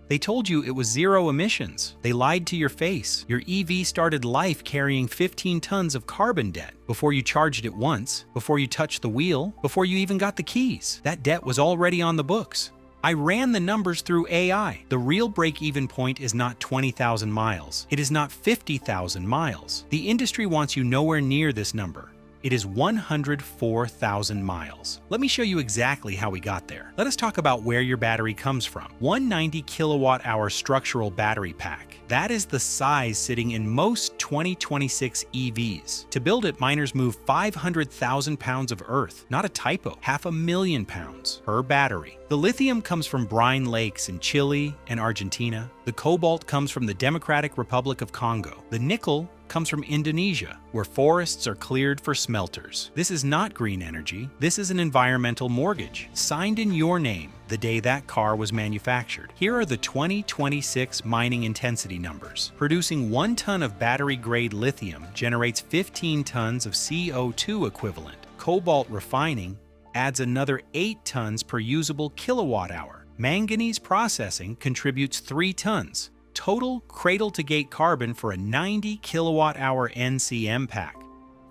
They told you it was zero emissions. They lied to your face. Your EV started life carrying 15 tons of carbon debt before you charged it once, before you touched the wheel, before you even got the keys. That debt was already on the books. I ran the numbers through AI. The real break-even point is not 20,000 miles. It is not 50,000 miles. The industry wants you nowhere near this number. It is 104,000 miles. Let me show you exactly how we got there. Let us talk about where your battery comes from. 190 kilowatt-hour structural battery pack. That is the size sitting in most 2026 EVs. To build it, miners move 500,000 pounds of earth. Not a typo, 500,000 pounds per battery. The lithium comes from brine lakes in Chile and Argentina. The cobalt comes from the Democratic Republic of Congo. The nickel comes from Indonesia, where forests are cleared for smelters. This is not green energy. This is an environmental mortgage, signed in your name the day that car was manufactured. Here are the 2026 mining intensity numbers. Producing 1 ton of battery-grade lithium generates 15 tons of CO2 equivalent. Cobalt refining adds another 8 tons per usable kilowatt-hour. Manganese processing contributes 3 tons. Total cradle-to-gate carbon for a 90 kilowatt-hour NCM pack,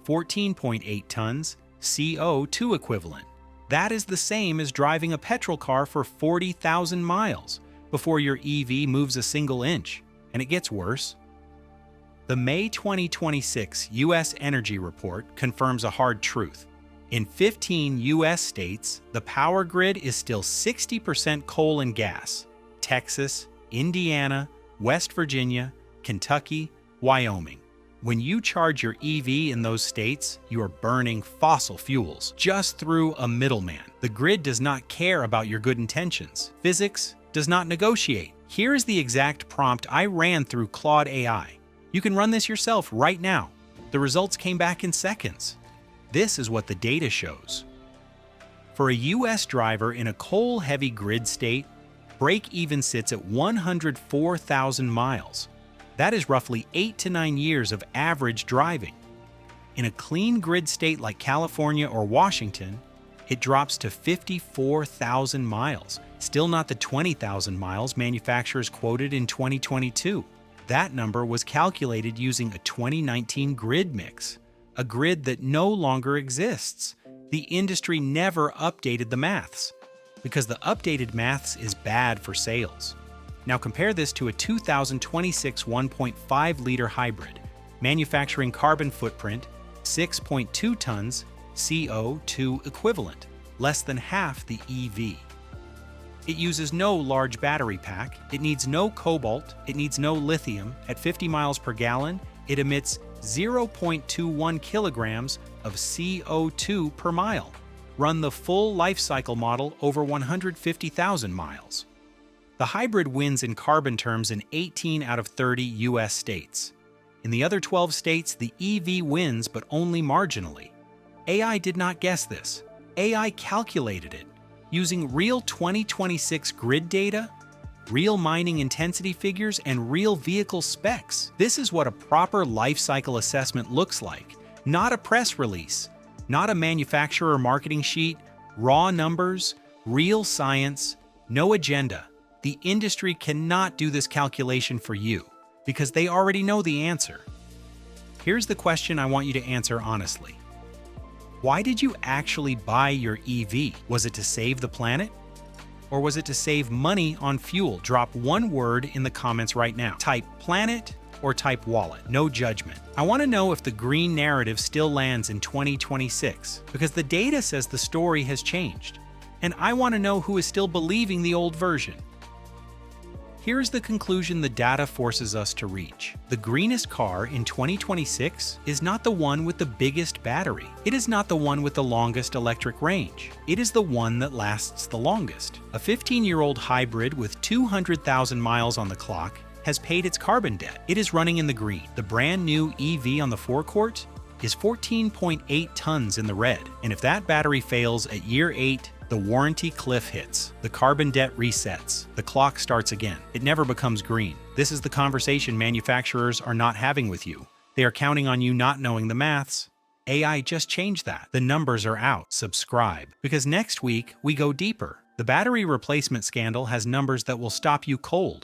14.8 tons CO2 equivalent. That is the same as driving a petrol car for 40,000 miles before your EV moves a single inch, and it gets worse. The May 2026 U.S. Energy Report confirms a hard truth. In 15 U.S. states, the power grid is still 60% coal and gas. Texas, Indiana, West Virginia, Kentucky, Wyoming. When you charge your EV in those states, you are burning fossil fuels just through a middleman. The grid does not care about your good intentions. Physics does not negotiate. Here is the exact prompt I ran through Claude AI. You can run this yourself right now. The results came back in seconds. This is what the data shows. For a U.S. driver in a coal-heavy grid state, break-even sits at 104,000 miles. That is roughly 8 to 9 years of average driving. In a clean grid state like California or Washington, it drops to 54,000 miles, still not the 20,000 miles manufacturers quoted in 2022. That number was calculated using a 2019 grid mix, a grid that no longer exists. The industry never updated the maths, because the updated maths is bad for sales. Now compare this to a 2026 1.5-liter hybrid, manufacturing carbon footprint 6.2 tons CO2 equivalent, less than half the EV. It uses no large battery pack, it needs no cobalt, it needs no lithium. At 50 miles per gallon, it emits 0.21 kilograms of CO2 per mile. Run the full life cycle model over 150,000 miles. The hybrid wins in carbon terms in 18 out of 30 U.S. states. In the other 12 states, the EV wins, but only marginally. AI did not guess this. AI calculated it, using real 2026 grid data, real mining intensity figures, and real vehicle specs. This is what a proper life cycle assessment looks like, not a press release, not a manufacturer marketing sheet, raw numbers, real science, no agenda. The industry cannot do this calculation for you, because they already know the answer. Here's the question I want you to answer honestly. Why did you actually buy your EV? Was it to save the planet? Or was it to save money on fuel? Drop one word in the comments right now. Type planet or type wallet. No judgment. I want to know if the green narrative still lands in 2026, because the data says the story has changed. And I want to know who is still believing the old version. Here's the conclusion the data forces us to reach. The greenest car in 2026 is not the one with the biggest battery. It is not the one with the longest electric range. It is the one that lasts the longest. A 15-year-old hybrid with 200,000 miles on the clock has paid its carbon debt. It is running in the green. The brand new EV on the forecourt is 14.8 tons in the red. And if that battery fails at year 8, the warranty cliff hits, the carbon debt resets, the clock starts again. It never becomes green. This is the conversation manufacturers are not having with you. They are counting on you not knowing the maths. AI just changed that. The numbers are out. Subscribe, because next week we go deeper. The battery replacement scandal has numbers that will stop you cold.